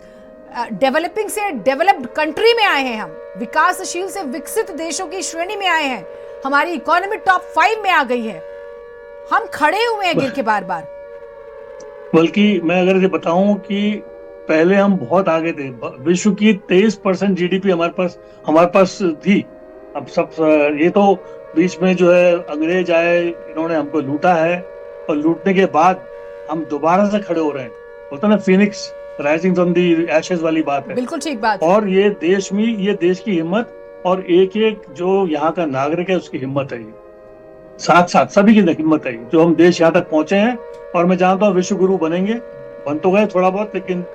डेवलपिंग से डेवलप्ड कंट्री में आए हैं। हम विकासशील से विकसित देशों की श्रेणी में आए हैं। हमारी इकोनॉमी टॉप 5 में आ गई है। हम खड़े हुए हैं गिर के बार बार। बल्कि मैं अगर ये बताऊं कि पहले हम बहुत आगे थे, विश्व की 23% GDP हमारे पास थी। अब सब ये तो बीच में जो है अंग्रेज आए, इन्होंने हमको लूटा है, और लूटने के बाद हम दोबारा से खड़े हो रहे हैं। होता ना Phoenix rising from the Ashes वाली बात है। बिल्कुल ठीक बात। और ये देश की हिम्मत, और एक एक जो यहाँ का नागरिक है उसकी हिम्मत है, ये साथ साथ सभी की हिम्मत है जो हम देश यहाँ तक पहुंचे हैं। और मैं जानता हूँ विश्व गुरु बनेंगे, बन तो गए थोड़ा बहुत, लेकिन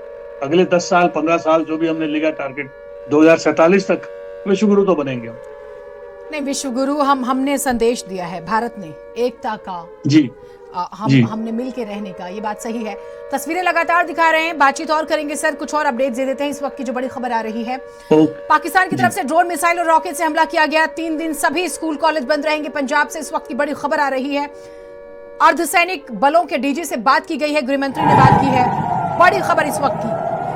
अगले 10 साल 15 साल जो भी हमने लिखा टारगेट 2047 तक, विश्व गुरु तो बनेंगे हम। नहीं, विश्व गुरु हमने संदेश दिया है, भारत ने एकता का, जी हमने मिल के रहने का, ये बात सही है। तस्वीरें लगातार दिखा रहे हैं, बातचीत और करेंगे सर, कुछ और अपडेट दे देते हैं इस वक्त की जो बड़ी खबर आ रही है। पाकिस्तान की तरफ से ड्रोन, मिसाइल और रॉकेट से हमला किया गया। 3 दिन सभी स्कूल कॉलेज बंद रहेंगे। पंजाब से इस वक्त की बड़ी खबर आ रही है। अर्धसैनिक बलों के DG से बात की गई है, गृहमंत्री ने बात की है। बड़ी खबर इस वक्त की,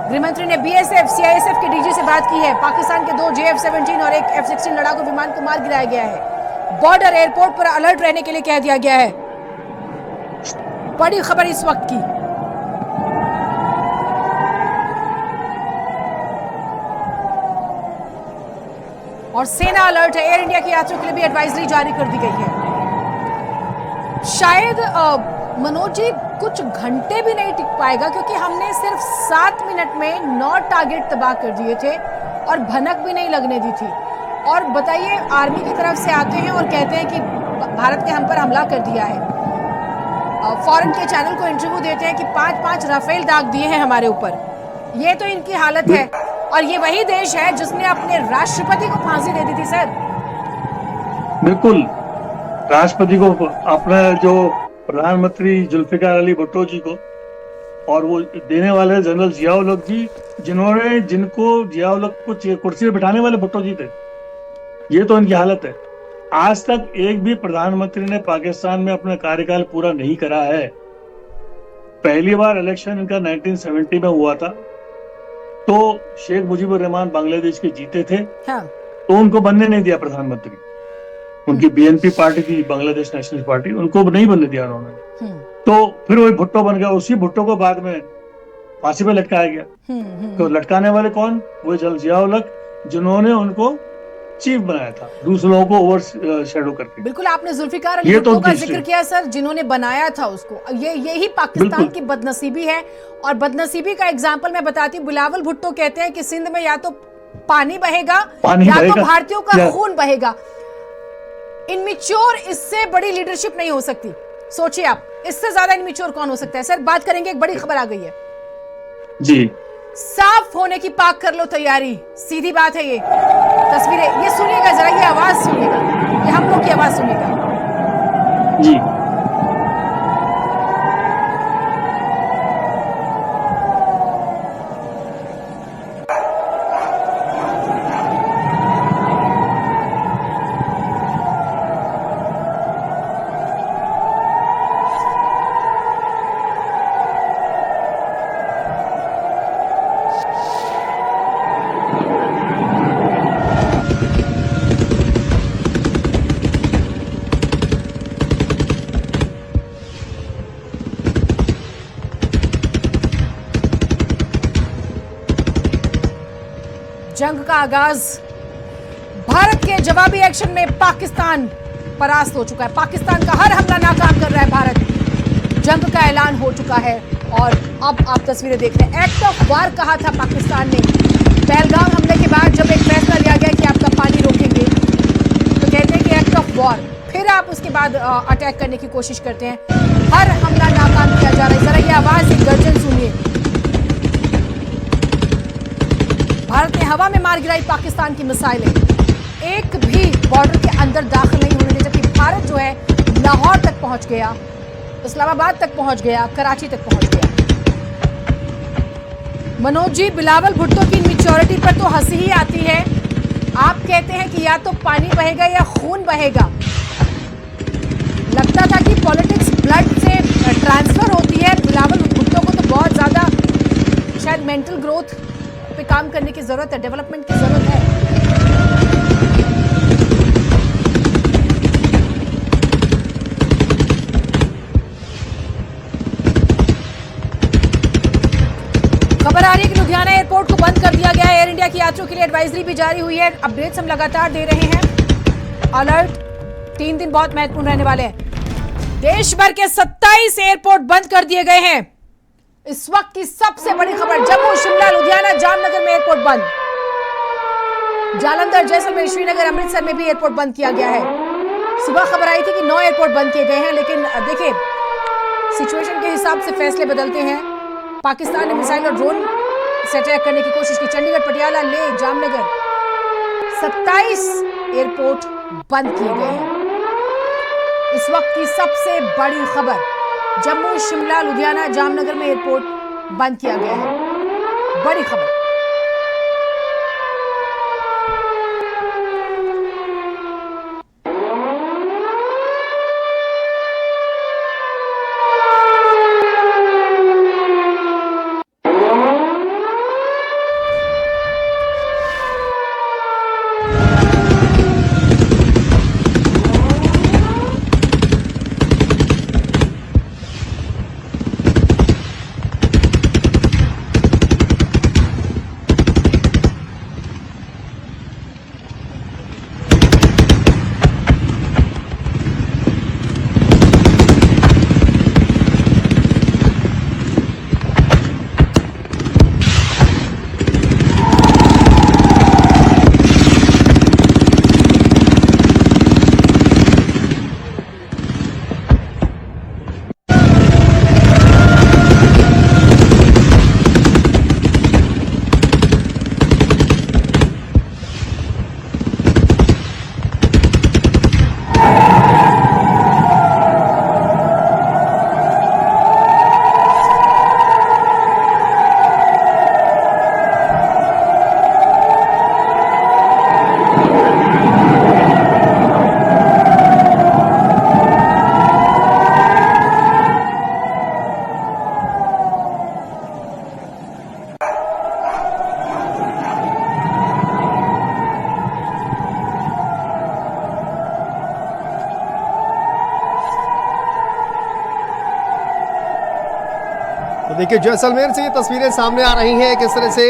गृहमंत्री ने BSF CISF के DG से बात की है। पाकिस्तान के 2 JF-17 और एक F-16 लड़ाकू विमान को मार गिराया गया है। बॉर्डर एयरपोर्ट पर अलर्ट रहने के लिए कह दिया गया है। बड़ी खबर इस वक्त की। और सेना अलर्ट है। एयर इंडिया की यात्रियों के लिए भी एडवाइजरी जारी कर दी गई है। शायद मनोज जी कुछ घंटे भी नहीं टिक पाएगा, क्योंकि हमने सिर्फ 7 मिनट में 9 टारगेट तबाह कर दिए थे, और भनक भी नहीं लगने दी थी। और बताइए, आर्मी की तरफ से आते हैं और कहते हैं कि भारत ने हम पर हमला कर दिया है। फॉरेन के चैनल को इंटरव्यू देते हैं कि 5-5 राफेल दाग दिए हैं हमारे ऊपर। ये तो इनकी हालत है। और ये वही देश है जिसने अपने राष्ट्रपति को फांसी दे दी थी सर। बिल्कुल, राष्ट्रपति को अपना जो प्रधानमंत्री जुल्फिकार अली भुट्टो जी को, और वो देने वाले जनरल जियाउल हक जी, जिनको जियाउल हक को कुर्सी पे बिठाने वाले भुट्टो जी थे। ये तो इनकी हालत है। आज तक एक भी प्रधानमंत्री ने पाकिस्तान में अपना कार्यकाल पूरा नहीं करा है। पहली बार इलेक्शन इनका 1970 में हुआ था, तो शेख मुजीबुर रहमान बांग्लादेश के जीते थे। हाँ। तो उनको बनने नहीं दिया प्रधानमंत्री। उनकी बीएनपी पार्टी थी, बांग्लादेश नेशनलिस्ट पार्टी, उनको नहीं बनने दिया उन्होंने। तो फिर वही भुट्टो बन गया। उसी भुट्टो को बाद में फांसी पे लटकाया गया। तो लटकाने वाले कौन? वो जनरल जियाउल हक, जिन्होंने उनको चीफ बनाया था, दूसरे लोगों को ओवर शेडो करके। बिल्कुल, आपने जुल्फिकार अली भुट्टो का जिक्र किया सर, जिन्होंने बनाया था उसको। यही पाकिस्तान की बदनसीबी है। और बदनसीबी का एग्जाम्पल मैं बताती हूँ। बिलावल भुट्टो कहते हैं कि सिंध में या तो पानी बहेगा या तो भारतीयों का खून बहेगा। इनमिच्योर, इससे बड़ी लीडरशिप नहीं हो सकती। सोचिए आप, इससे ज्यादा इनमिच्योर कौन हो सकता है? सर बात करेंगे, एक बड़ी खबर आ गई है जी। साफ होने की पाक कर लो तैयारी, सीधी बात है। ये तस्वीरें, ये सुनिएगा जरा, ये आवाज सुनिएगा, ये हम लोग की आवाज सुनिएगा जी। जंग का आगाज, भारत के जवाबी एक्शन में पाकिस्तान परास्त हो चुका है। पाकिस्तान का हर हमला नाकाम कर रहा है भारत। जंग का ऐलान हो चुका है और अब आप तस्वीरें देख रहे हैं। एक्ट ऑफ वार कहा था पाकिस्तान ने पहलगाम हमले के बाद, जब एक फैसला लिया गया कि आपका पानी रोकेंगे, तो कहते हैं कि एक्ट ऑफ वॉर। फिर आप उसके बाद अटैक करने की कोशिश करते हैं। हर हमला नाकाम किया जा रहा है। जरा ये आवाज, एक गर्जन सुनिए। भारत ने हवा में मार गिराई पाकिस्तान की मिसाइलें। एक भी बॉर्डर के अंदर दाखिल नहीं होने दिया, जबकि भारत जो है लाहौर तक पहुंच गया, इस्लामाबाद तक पहुंच गया, कराची तक पहुंच गया। मनोज जी, बिलावल भुट्टो की मैच्योरिटी पर तो हंसी ही आती है। आप कहते हैं कि या तो पानी बहेगा या खून बहेगा। लगता था कि पॉलिटिक्स ब्लड से ट्रांसफर होती है। बिलावल भुट्टो को तो बहुत ज्यादा शायद मेंटल ग्रोथ पे काम करने की जरूरत है, डेवलपमेंट की जरूरत है। खबर आ रही है कि लुधियाना एयरपोर्ट को बंद कर दिया गया है। एयर इंडिया की यात्रियों के लिए एडवाइजरी भी जारी हुई है। अपडेट्स हम लगातार दे रहे हैं। अलर्ट 3 दिन बहुत महत्वपूर्ण रहने वाले हैं। देश भर के 27 एयरपोर्ट बंद कर दिए गए हैं। इस वक्त की सबसे बड़ी खबर, जम्मू, शिमला, लुधियाना, जामनगर में एयरपोर्ट बंद। जालंधर, जैसलमेर, श्रीनगर, अमृतसर में भी एयरपोर्ट बंद किया गया है। सुबह खबर आई थी कि 9 एयरपोर्ट बंद किए गए हैं, लेकिन देखिए सिचुएशन के हिसाब से फैसले बदलते हैं। पाकिस्तान ने मिसाइल और ड्रोन से अटैक करने की कोशिश की। चंडीगढ़, पटियाला, लेह, जामनगर, 27 एयरपोर्ट बंद किए गए हैं। इस वक्त की सबसे बड़ी खबर, जम्मू, शिमला, लुधियाना, जामनगर में एयरपोर्ट बंद किया गया है। बड़ी खबर। तो देखिए जैसलमेर से ये तस्वीरें सामने आ रही हैं किस तरह से